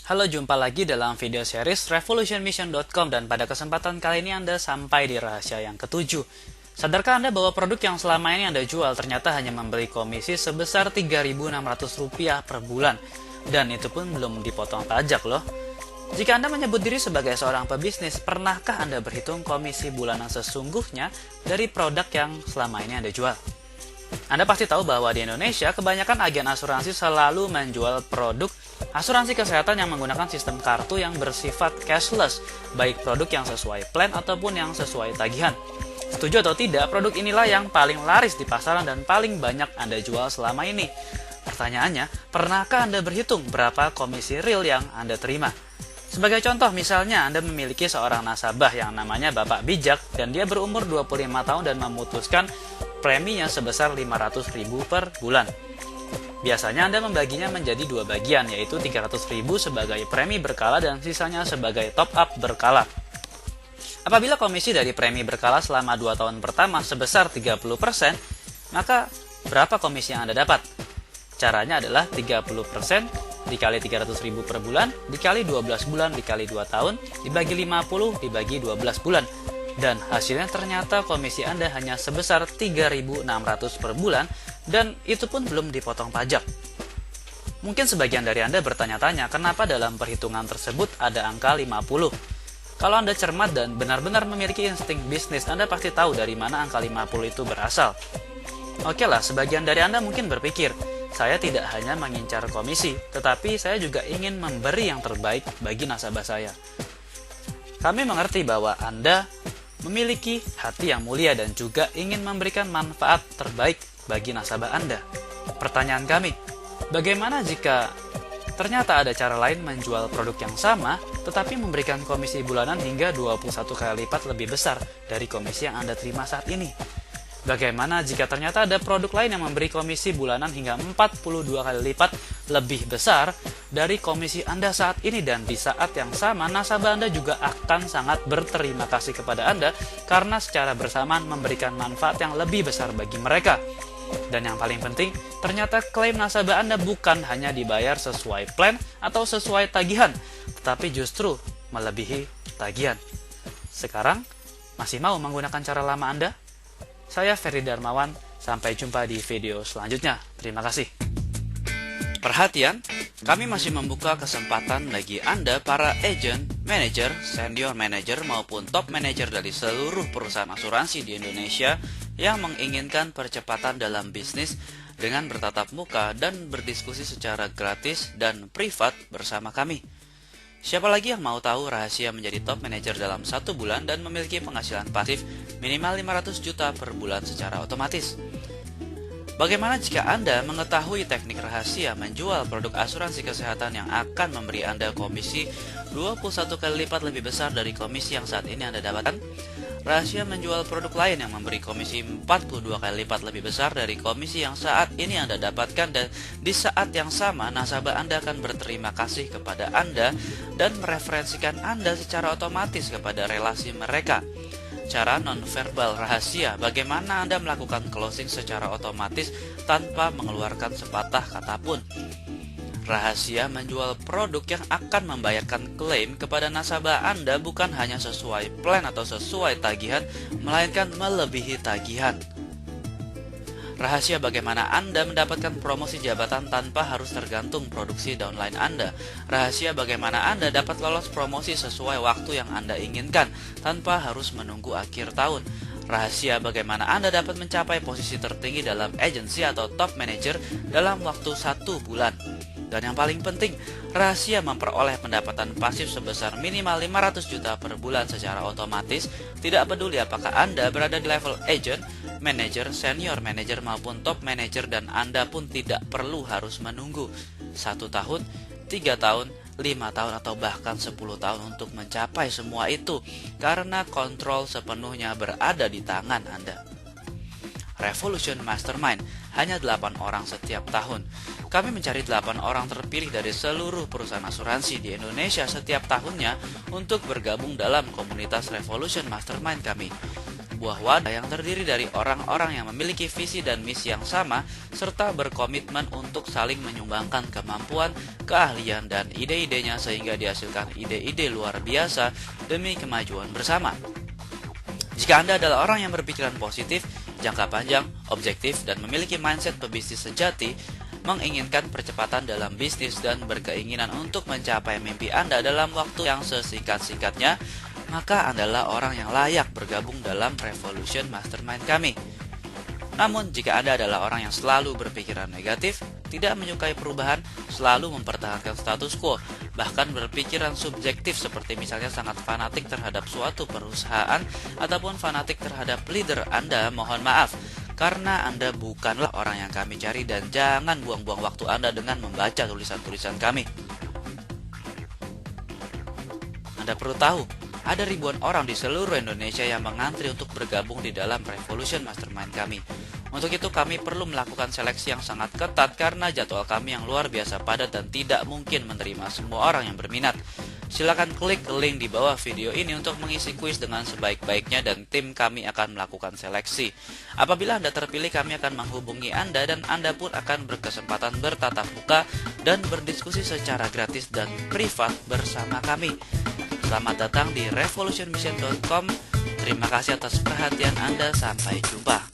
Halo, jumpa lagi dalam video series revolutionmission.com dan pada kesempatan kali ini Anda sampai di rahasia yang ketujuh. Sadarkah Anda bahwa produk yang selama ini Anda jual ternyata hanya memberi komisi sebesar Rp3.600 per bulan? Dan itu pun belum dipotong pajak loh. Jika Anda menyebut diri sebagai seorang pebisnis, pernahkah Anda berhitung komisi bulanan sesungguhnya dari produk yang selama ini Anda jual? Anda pasti tahu bahwa di Indonesia, kebanyakan agen asuransi selalu menjual produk asuransi kesehatan yang menggunakan sistem kartu yang bersifat cashless, baik produk yang sesuai plan ataupun yang sesuai tagihan. Setuju atau tidak, produk inilah yang paling laris di pasaran dan paling banyak Anda jual selama ini. Pertanyaannya, pernahkah Anda berhitung berapa komisi real yang Anda terima? Sebagai contoh, misalnya Anda memiliki seorang nasabah yang namanya Bapak Bijak dan dia berumur 25 tahun dan memutuskan preminya sebesar Rp500.000 per bulan. Biasanya Anda membaginya menjadi dua bagian, yaitu Rp300.000 sebagai premi berkala dan sisanya sebagai top up berkala. Apabila komisi dari premi berkala selama 2 tahun pertama sebesar 30%, maka berapa komisi yang Anda dapat? Caranya adalah 30% dikali Rp300.000 per bulan, dikali 12 bulan, dikali 2 tahun, dibagi 50, dibagi 12 bulan. Dan hasilnya ternyata komisi Anda hanya sebesar Rp3.600 per bulan, dan itu pun belum dipotong pajak. Mungkin sebagian dari Anda bertanya-tanya, kenapa dalam perhitungan tersebut ada angka 50? Kalau Anda cermat dan benar-benar memiliki insting bisnis, Anda pasti tahu dari mana angka 50 itu berasal. Oke lah, sebagian dari Anda mungkin berpikir, saya tidak hanya mengincar komisi, tetapi saya juga ingin memberi yang terbaik bagi nasabah saya. Kami mengerti bahwa Anda memiliki hati yang mulia dan juga ingin memberikan manfaat terbaik bagi nasabah Anda. Pertanyaan kami, bagaimana jika ternyata ada cara lain menjual produk yang sama, tetapi memberikan komisi bulanan hingga 21 kali lipat lebih besar dari komisi yang Anda terima saat ini? Bagaimana jika ternyata ada produk lain yang memberi komisi bulanan hingga 42 kali lipat lebih besar dari komisi Anda saat ini, dan di saat yang sama nasabah Anda juga akan sangat berterima kasih kepada Anda karena secara bersamaan memberikan manfaat yang lebih besar bagi mereka. Dan yang paling penting, ternyata klaim nasabah Anda bukan hanya dibayar sesuai plan atau sesuai tagihan, tetapi justru melebihi tagihan. Sekarang, masih mau menggunakan cara lama Anda? Saya Ferry Darmawan, sampai jumpa di video selanjutnya. Terima kasih. Perhatian, kami masih membuka kesempatan bagi Anda para agent, manager, senior manager maupun top manager dari seluruh perusahaan asuransi di Indonesia yang menginginkan percepatan dalam bisnis dengan bertatap muka dan berdiskusi secara gratis dan privat bersama kami. Siapa lagi yang mau tahu rahasia menjadi top manager dalam 1 bulan dan memiliki penghasilan pasif minimal 500 juta per bulan secara otomatis? Bagaimana jika Anda mengetahui teknik rahasia menjual produk asuransi kesehatan yang akan memberi Anda komisi 21 kali lipat lebih besar dari komisi yang saat ini Anda dapatkan? Rahasia menjual produk lain yang memberi komisi 42 kali lipat lebih besar dari komisi yang saat ini Anda dapatkan, dan di saat yang sama nasabah Anda akan berterima kasih kepada Anda dan mereferensikan Anda secara otomatis kepada relasi mereka. Cara nonverbal rahasia, bagaimana Anda melakukan closing secara otomatis tanpa mengeluarkan sepatah kata pun. Rahasia menjual produk yang akan membayarkan klaim kepada nasabah Anda bukan hanya sesuai plan atau sesuai tagihan, melainkan melebihi tagihan. Rahasia bagaimana Anda mendapatkan promosi jabatan tanpa harus tergantung produksi downline Anda. Rahasia bagaimana Anda dapat lolos promosi sesuai waktu yang Anda inginkan tanpa harus menunggu akhir tahun. Rahasia bagaimana Anda dapat mencapai posisi tertinggi dalam agensi atau top manager dalam waktu 1 bulan. Dan yang paling penting, rahasia memperoleh pendapatan pasif sebesar minimal 500 juta per bulan secara otomatis, tidak peduli apakah Anda berada di level agent, manager, senior manager maupun top manager, dan Anda pun tidak perlu harus menunggu 1 tahun, 3 tahun, 5 tahun, atau bahkan 10 tahun untuk mencapai semua itu, karena kontrol sepenuhnya berada di tangan Anda. Revolution Mastermind, hanya 8 orang setiap tahun. Kami mencari 8 orang terpilih dari seluruh perusahaan asuransi di Indonesia setiap tahunnya untuk bergabung dalam komunitas Revolution Mastermind kami. sebuah wadah yang terdiri dari orang-orang yang memiliki visi dan misi yang sama, serta berkomitmen untuk saling menyumbangkan kemampuan, keahlian, dan ide-idenya sehingga dihasilkan ide-ide luar biasa demi kemajuan bersama. Jika Anda adalah orang yang berpikiran positif, jangka panjang, objektif, dan memiliki mindset pebisnis sejati, menginginkan percepatan dalam bisnis dan berkeinginan untuk mencapai mimpi Anda dalam waktu yang sesingkat-singkatnya, maka Anda adalah orang yang layak bergabung dalam Revolution Mastermind kami. Namun, jika Anda adalah orang yang selalu berpikiran negatif, tidak menyukai perubahan, selalu mempertahankan status quo, bahkan berpikiran subjektif seperti misalnya sangat fanatik terhadap suatu perusahaan ataupun fanatik terhadap leader Anda, mohon maaf, karena Anda bukanlah orang yang kami cari dan jangan buang-buang waktu Anda dengan membaca tulisan-tulisan kami. Anda perlu tahu, ada ribuan orang di seluruh Indonesia yang mengantri untuk bergabung di dalam Revolution Mastermind kami. Untuk itu kami perlu melakukan seleksi yang sangat ketat karena jadwal kami yang luar biasa padat dan tidak mungkin menerima semua orang yang berminat. Silakan klik link di bawah video ini untuk mengisi kuis dengan sebaik-baiknya dan tim kami akan melakukan seleksi. Apabila Anda terpilih, kami akan menghubungi Anda dan Anda pun akan berkesempatan bertatap muka dan berdiskusi secara gratis dan privat bersama kami. Selamat datang di revolutionmission.com. Terima kasih atas perhatian Anda. Sampai jumpa.